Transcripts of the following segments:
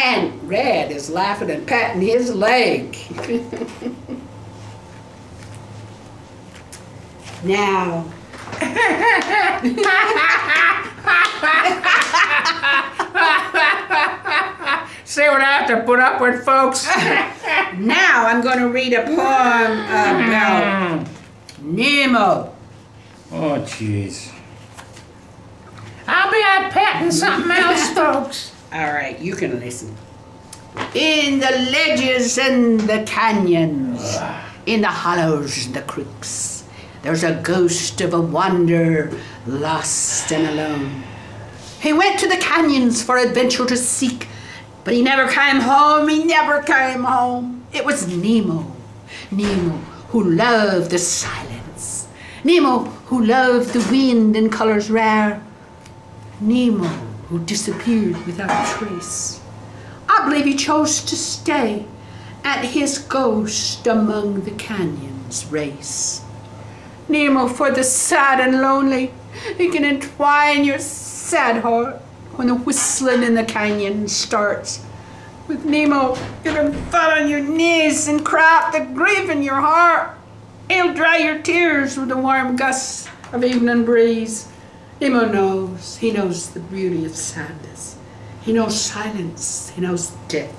And Red is laughing and patting his leg. Now. See what I have to put up with, folks? Now I'm going to read a poem about Nemo. Oh, jeez. I'll be out patting something else, folks. All right, you can listen. In the ledges and the canyons, in the hollows and the creeks, there's a ghost of a wanderer, lost and alone. He went to the canyons for adventure to seek, but he never came home, he never came home. It was Nemo, Nemo who loved the silence, Nemo who loved the wind and colors rare, Nemo who disappeared without a trace. I believe he chose to stay, and his ghost among the canyons race. Nemo for the sad and lonely, he can entwine your sad heart when the whistling in the canyon starts. With Nemo, you can fall on your knees and cry out the grief in your heart. He'll dry your tears with the warm gusts of evening breeze. Nemo knows, he knows the beauty of sadness. He knows silence, he knows death.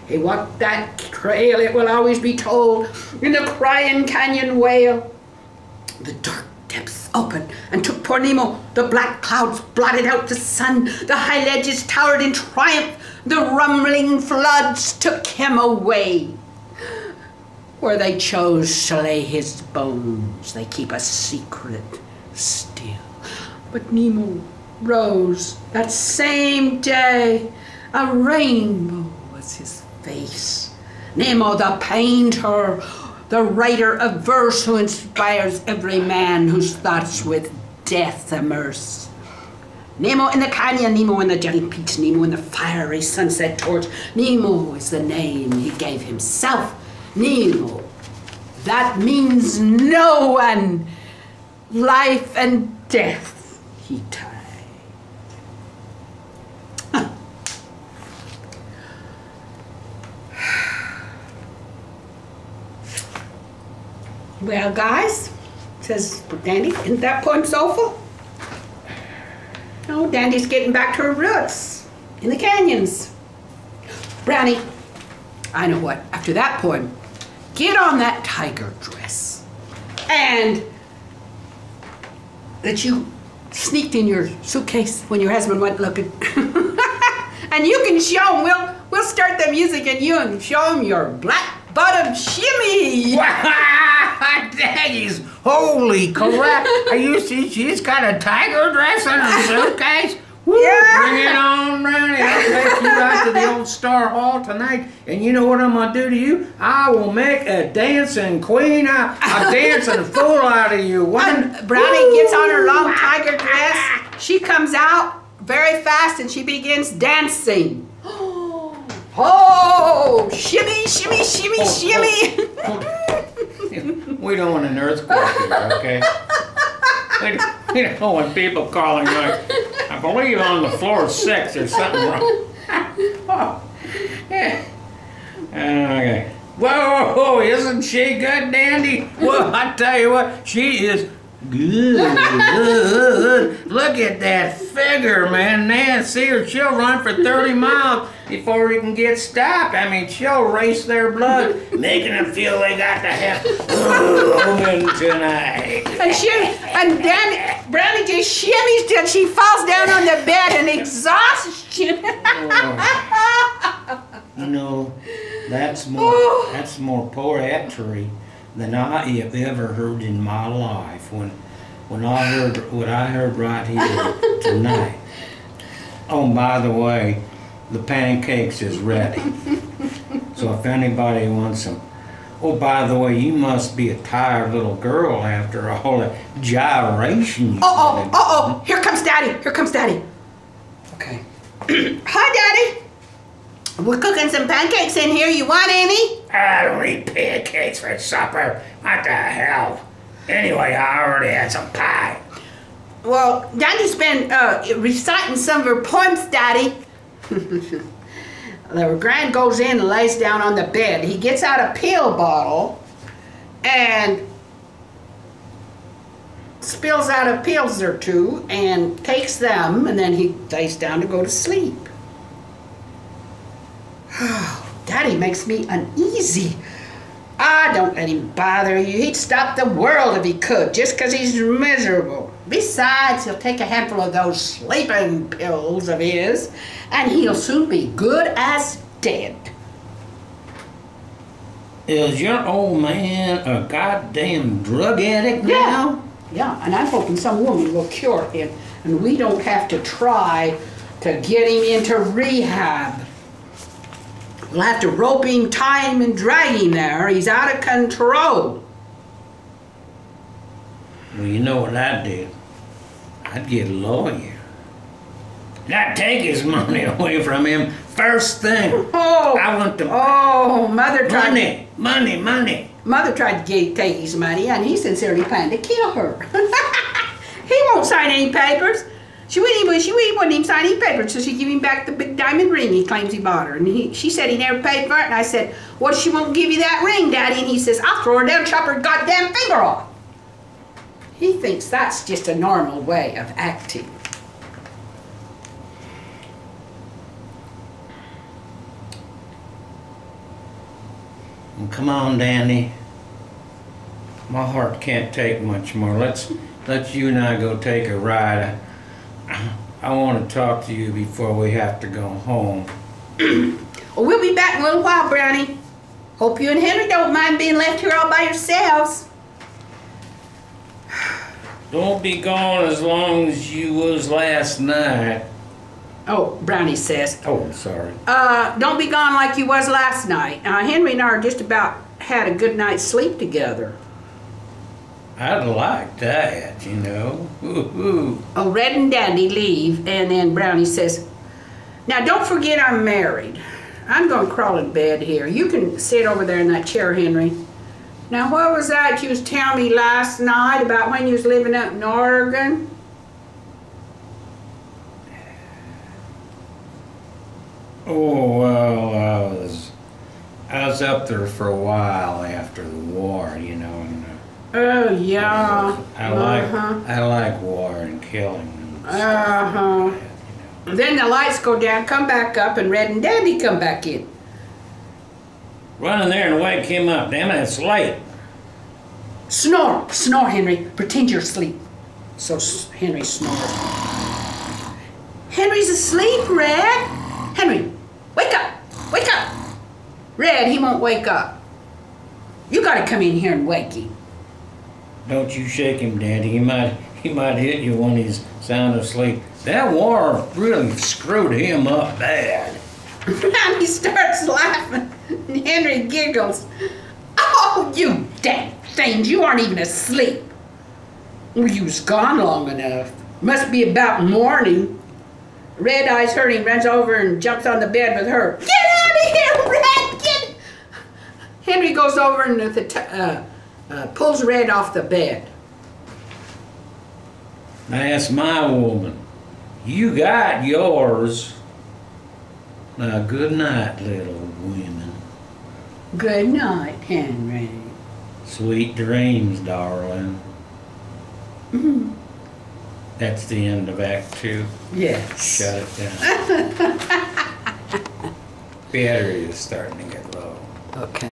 He walked that trail, it will always be told, in the crying canyon wail. The dark depths opened and took poor Nemo. The black clouds blotted out the sun. The high ledges towered in triumph. The rumbling floods took him away. Where they chose to lay his bones, they keep a secret still. But Nemo rose that same day. A rainbow was his face. Nemo the painter, the writer of verse who inspires every man whose thoughts with death immerse. Nemo in the canyon, Nemo in the jutting peaks, Nemo in the fiery sunset torch. Nemo is the name he gave himself. Nemo, that means no one. Life and death he tied. Well, guys, says Dandy, isn't that poem soulful? Oh, Dandy's getting back to her roots in the canyons. Brownie, I know what, after that poem, get on that tiger dress. And that you sneaked in your suitcase when your husband went looking. And you can show him, we'll start the music and you can show him your black bottom shimmy. Daddy's holy crap. You see, she's got a tiger dress in her suitcase. Woo, yeah. Bring it on, Brownie. I'll take you out to the old Star Hall tonight. And you know what I'm going to do to you? I will make a dancing queen, a dancing fool out of you. And Brownie gets on her long tiger dress. She comes out very fast and she begins dancing. Oh, shimmy, shimmy, shimmy, shimmy. We don't want an earthquake here, okay? We don't want people calling like, I believe on the floor 6 there's something wrong. Oh, yeah. Okay. Whoa, isn't she good, Dandy? Well, I tell you what, she is good. Look at that figure, man. Nancy, or she'll run for 30 miles before he can get stopped. I mean, she'll race their blood, making them feel they got to have woman tonight. And Brownie just shimmies till she falls down on the bed in exhaustion. You know, that's more poetry than I have ever heard in my life. When I heard what I heard right here tonight. Oh, by the way, the pancakes is ready. So if anybody wants them. Oh, by the way, you must be a tired little girl after all the gyration. Here comes Daddy. Here comes Daddy. Okay. Hi, Daddy. We're cooking some pancakes in here. You want any? I don't eat pancakes for supper. What the hell? Anyway, I already had some pie. Well, Dandy's been reciting some of her poems, Daddy. the Grand goes in and lays down on the bed. He gets out a pill bottle and spills out a pills or two and takes them, and then he lays down to go to sleep. Oh, Daddy makes me uneasy. Ah, don't let him bother you. He'd stop the world if he could, just 'cause he's miserable. Besides, he'll take a handful of those sleeping pills of his, and he'll soon be good as dead. Is your old man a goddamn drug addict now? Yeah, and I'm hoping some woman will cure him, and we don't have to try to get him into rehab. We'll have to rope him, tie him, and drag him there. He's out of control. Well, you know what I'd do? I'd get a lawyer. And I'd take his money away from him first thing. Oh, I want the Mother tried money. Mother tried to take his money, and he sincerely planned to kill her. He won't sign any papers. She wouldn't even sign any papers, so she gave him back the big diamond ring he claims he bought her. And she said he never paid for it, and I said, well, she won't give you that ring, Daddy. And he says, I'll throw her down and chop her goddamn finger off. He thinks that's just a normal way of acting. Well, come on, Danny. My heart can't take much more. Let's you and I go take a ride. I want to talk to you before we have to go home. Well, we'll be back in a little while, Brownie. Hope you and Henry don't mind being left here all by yourselves. Don't be gone as long as you was last night. Oh, Brownie says. Oh, sorry. Don't be gone like you was last night. Henry and I are just about had a good night's sleep together. I'd like that, you know. Ooh. Oh, Red and Dandy leave, and then Brownie says, now don't forget I'm married. I'm going to crawl in bed here. You can sit over there in that chair, Henry. Now, what was that you was telling me last night about when you was living up in Oregon? Oh, well, I was up there for a while after the war, you know. And, Oh, yeah. I like war and killing. And Then the lights go down, come back up, and Red and Dandy come back in. Run in there and wake him up. Damn it, it's late. Snore, Henry. Pretend you're asleep. So Henry snores. Henry's asleep, Red. Henry, wake up. Wake up. Red, he won't wake up. You gotta come in here and wake him. Don't you shake him, Daddy. He might hit you when he's sound asleep. That war really screwed him up bad. And he starts laughing, and Henry giggles. Oh, you damn things, you aren't even asleep. Well, you was gone long enough. Must be about morning. Red Eyes heard him, runs over and jumps on the bed with her. Get out of here, Red! Get! Henry goes over and pulls Red off the bed. That's my woman. You got yours. Now, good night, little women. Good night, Henry. Sweet dreams, darling. That's the end of Act 2. Yes. Shut it down. Battery is starting to get low. Okay.